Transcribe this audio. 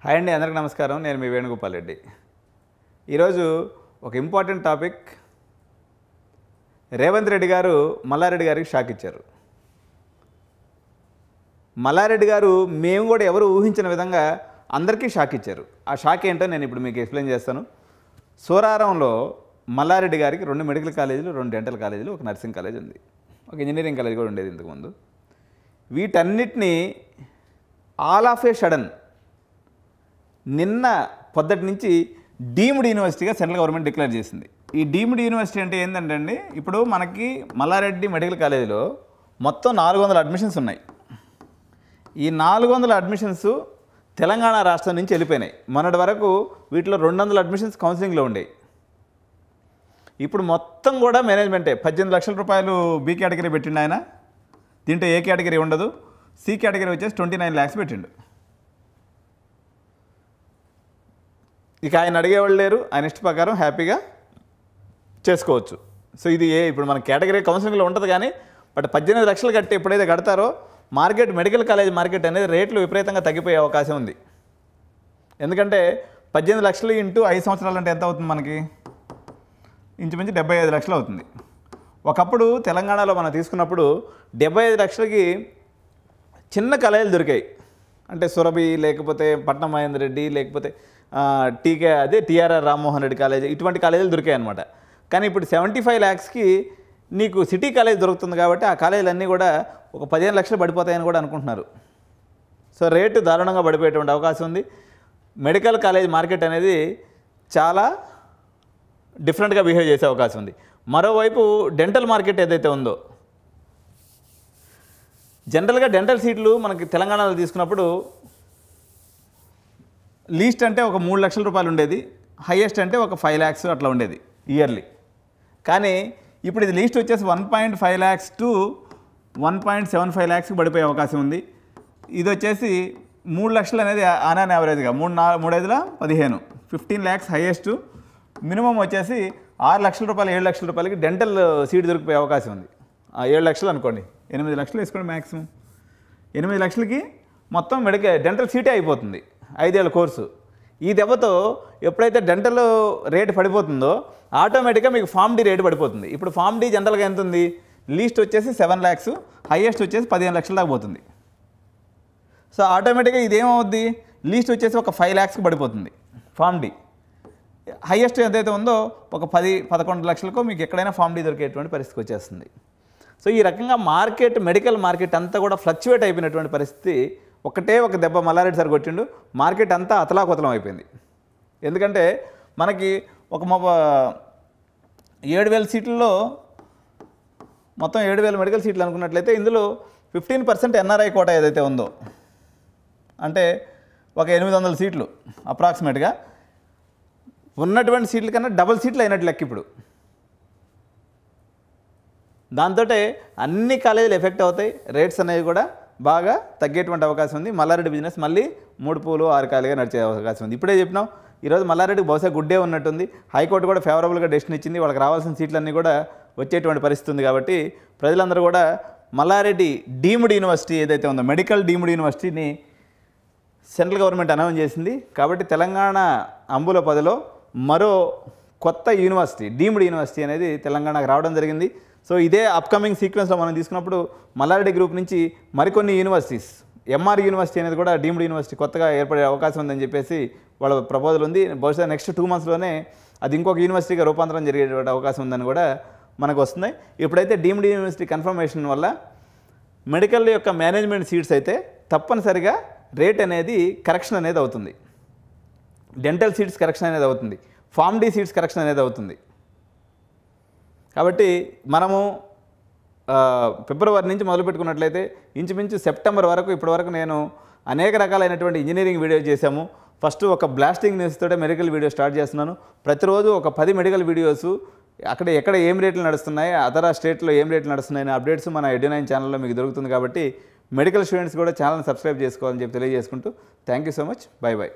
Hi అండి, అందరికీ నమస్కారం. నేను మీ వేణుగోపాల్ రెడ్డి. ఈరోజు ఒక ఇంపార్టెంట్ టాపిక్. రేవంత్ రెడ్డి గారు మల్లారెడ్డి గారికి షాక్ ఇచ్చారు. మల్లారెడ్డి గారు మేము కూడా ఎవరు ఊహించిన విధంగా అందరికీ షాక్ ఇచ్చారు. ఆ షాక్ ఏంటో నేను ఇప్పుడు మీకు ఎక్స్ప్లెయిన్ చేస్తాను. సూరారంలో మల్లారెడ్డి గారికి 2 మెడికల్ కాలేజీలు, 2 డెంటల్ కాలేజీలు, ఒక నర్సింగ్ కాలేజ్ ఉంది, ఒక ఇంజనీరింగ్ కాలేజ్ కూడా ఉండేది ఇంతకుముందు. వీటన్నిటినీ ఆల్ ఆఫ్ ఏ సడన్ నిన్న పొద్దుటి నుంచి డీమ్డ్ యూనివర్సిటీగా సెంట్రల్ గవర్నమెంట్ డిక్లేర్ చేసింది. ఈ డీమ్డ్ యూనివర్సిటీ అంటే ఏంటంటే అండి, ఇప్పుడు మనకి మల్లారెడ్డి మెడికల్ కాలేజీలో మొత్తం 400 అడ్మిషన్స్ ఉన్నాయి. ఈ 400 అడ్మిషన్స్ తెలంగాణ రాష్ట్రం నుంచి వెళ్ళిపోయినాయి. మొన్నటి వరకు వీటిలో 200 అడ్మిషన్స్ కౌన్సిలింగ్లో ఉండేవి. ఇప్పుడు మొత్తం కూడా మేనేజ్మెంటే. 18 లక్షల రూపాయలు బి కేటగిరీ పెట్టిండు ఆయన. దీంట్లో ఏ కేటగిరీ ఉండదు. సి కేటగిరీ వచ్చేసి 29 lakhs పెట్టిండు. ఇక ఆయన అడిగేవాళ్ళు లేరు. ఆయన ఇష్ట ప్రకారం హ్యాపీగా చేసుకోవచ్చు. సో ఇది ఇప్పుడు మన కేటగిరీ కౌన్సిలింగ్లో ఉంటుంది. కానీ బట్ 18 లక్షలు కట్టి ఎప్పుడైతే కడతారో మార్కెట్, మెడికల్ కాలేజ్ మార్కెట్ అనేది రేట్లు విపరీతంగా తగ్గిపోయే అవకాశం ఉంది. ఎందుకంటే 18 లక్షలు ఇంటూ 5 సంవత్సరాలు అంటే ఎంత అవుతుంది మనకి? ఇంచుమించు 75 లక్షలు అవుతుంది. ఒకప్పుడు తెలంగాణలో మనం తీసుకున్నప్పుడు 75 లక్షలకి చిన్న కాలేజీలు దొరికాయి. అంటే సురభి, లేకపోతే పట్నం మహేందర్ రెడ్డి, లేకపోతే టీఆర్ఆర్ రామ్మోహన్ రెడ్డి కాలేజ్, ఇటువంటి కాలేజీలు దొరికాయి అనమాట. కానీ ఇప్పుడు 75 lakhsకి నీకు సిటీ కాలేజ్ దొరుకుతుంది. కాబట్టి ఆ కాలేజీలన్నీ కూడా ఒక 15 లక్షలు పడిపోతాయని కూడా అనుకుంటున్నారు. సో రేటు దారుణంగా పడిపోయేటువంటి అవకాశం ఉంది. మెడికల్ కాలేజ్ మార్కెట్ అనేది చాలా డిఫరెంట్గా బిహేవ్ చేసే అవకాశం ఉంది. మరోవైపు డెంటల్ మార్కెట్ ఏదైతే ఉందో, జనరల్గా డెంటల్ సీట్లు మనకి తెలంగాణలో తీసుకున్నప్పుడు లీస్ట్ అంటే ఒక 3 లక్షల రూపాయలు ఉండేది, హైయెస్ట్ అంటే ఒక 5 lakhs అట్లా ఉండేది ఇయర్లీ. కానీ ఇప్పుడు ఇది లీస్ట్ వచ్చేసి 1.5 lakhs to 1.75 lakhsకి పడిపోయే అవకాశం ఉంది. ఇది వచ్చేసి 3 లక్షలు అనేది ఆన్ యావరేజ్గా 3-5-15 15 lakhs హైయెస్ట్. మినిమం వచ్చేసి 6 లక్షల రూపాయలు, 7 లక్షల రూపాయలకి డెంటల్ సీట్ దొరికిపోయే అవకాశం ఉంది. 7 లక్షలు అనుకోండి, 8 లక్షలు వేసుకోండి మ్యాక్సిమం. 8 లక్షలకి మొత్తం డెంటల్ సీటే అయిపోతుంది, 5 ఏళ్ళ కోర్సు. ఈ దెబ్బతో ఎప్పుడైతే డెంటల్ రేటు పడిపోతుందో ఆటోమేటిక్గా మీకు ఫామ్ డి రేటు పడిపోతుంది. ఇప్పుడు ఫామ్ డి జనరల్గా ఎంత ఉంది? లీస్ట్ వచ్చేసి 7 lakhs, హైయెస్ట్ వచ్చేసి 15 లక్షల దాకా పోతుంది. సో ఆటోమేటిక్గా ఇదేమవుద్ది? లీస్ట్ వచ్చేసి ఒక 5 lakhsకి పడిపోతుంది ఫామ్ డి. హైయెస్ట్ ఎంతైతే ఉందో ఒక 10-11 లక్షలకు మీకు ఎక్కడైనా ఫామ్ డి దొరికేటువంటి పరిస్థితికి వచ్చేస్తుంది. సో ఈ రకంగా మార్కెట్, మెడికల్ మార్కెట్ అంతా కూడా ఫ్లక్చువేట్ అయిపోయినటువంటి పరిస్థితి. ఒకటే ఒక దెబ్బ మల్లారెడ్డి సార్ కొట్టిండు, మార్కెట్ అంతా అతలాకుతలం అయిపోయింది. ఎందుకంటే మనకి ఒక 7,000 సీట్లలో మొత్తం 7,000 మెడికల్ సీట్లు అనుకున్నట్లయితే ఇందులో 15% ఎన్ఆర్ఐ కోటా ఏదైతే ఉందో, అంటే ఒక 800 సీట్లు అప్రాక్సిమేట్గా ఉన్నటువంటి సీట్ల కన్నా డబుల్ సీట్లు అయినట్టు లెక్క ఇప్పుడు. దాంతో అన్ని కాలేజీలు ఎఫెక్ట్ అవుతాయి. రేట్స్ అనేవి కూడా బాగా తగ్గేటువంటి అవకాశం ఉంది. మల్లారెడ్డి బిజినెస్ మళ్ళీ 3 పూలు 6 కాయలుగా నడిచే అవకాశం ఉంది. ఇప్పుడే చెప్పినాం, ఈరోజు మల్లారెడ్డికి బహుశా గుడ్డే ఉన్నట్టుంది. హైకోర్టు కూడా ఫేవరబుల్గా డెసిషన్ ఇచ్చింది. వాళ్ళకి రావాల్సిన సీట్లన్నీ కూడా వచ్చేటువంటి పరిస్థితి ఉంది. కాబట్టి ప్రజలందరూ కూడా మల్లారెడ్డి డీమ్డ్ యూనివర్సిటీ ఏదైతే ఉందో, మెడికల్ డీమ్డ్ యూనివర్సిటీని సెంట్రల్ గవర్నమెంట్ అనౌన్స్ చేసింది. కాబట్టి తెలంగాణ అంబుల పదిలో మరో కొత్త యూనివర్సిటీ, డీమ్డ్ యూనివర్సిటీ అనేది తెలంగాణకు రావడం జరిగింది. సో ఇదే అప్కమింగ్ సీక్వెన్స్లో మనం తీసుకున్నప్పుడు మల్లారెడ్డి గ్రూప్ నుంచి మరికొన్ని యూనివర్సిటీస్, ఎంఆర్ యూనివర్సిటీ అనేది కూడా డీమ్డ్ యూనివర్సిటీ కొత్తగా ఏర్పడే అవకాశం ఉందని చెప్పేసి వాళ్ళ ప్రపోజల్ ఉంది. బహుశా నెక్స్ట్ 2 monthsలోనే అది ఇంకొక యూనివర్సిటీగా రూపాంతరం జరిగే అవకాశం ఉందని కూడా మనకు వస్తుంది. ఇప్పుడైతే డీమ్డ్ యూనివర్సిటీ కన్ఫర్మేషన్ వల్ల మెడికల్ యొక్క మేనేజ్మెంట్ సీట్స్ అయితే తప్పనిసరిగా రేట్ అనేది కరెక్షన్ అనేది అవుతుంది. డెంటల్ సీట్స్ కరెక్షన్ అనేది అవుతుంది. ఫామ్ డి సీట్స్ కరెక్షన్ అనేది అవుతుంది. కాబట్టి మనము ఫిబ్రవరి నుంచి మొదలుపెట్టుకున్నట్లయితే ఇంచుమించు సెప్టెంబర్ వరకు, ఇప్పటి వరకు నేను అనేక రకాలైనటువంటి ఇంజనీరింగ్ వీడియో చేశాము. ఫస్ట్ ఒక బ్లాస్టింగ్ న్యూస్ తోటే మెడికల్ వీడియో స్టార్ట్ చేస్తున్నాను. ప్రతిరోజు ఒక 10 మెడికల్ వీడియోస్, ఎక్కడ ఏం రేట్లు నడుస్తున్నాయి, అదర్ స్టేట్లో ఏం రేట్లు నడుస్తున్నాయి అప్డేట్స్ మన ఎడ్యు9 ఛానల్లో మీకు దొరుకుతుంది. కాబట్టి మెడికల్ స్టూడెంట్స్ కూడా ఛానల్ని సబ్స్క్రైబ్ చేసుకోవాలని చెప్పి తెలియజేసుకుంటూ thank you so much. By by.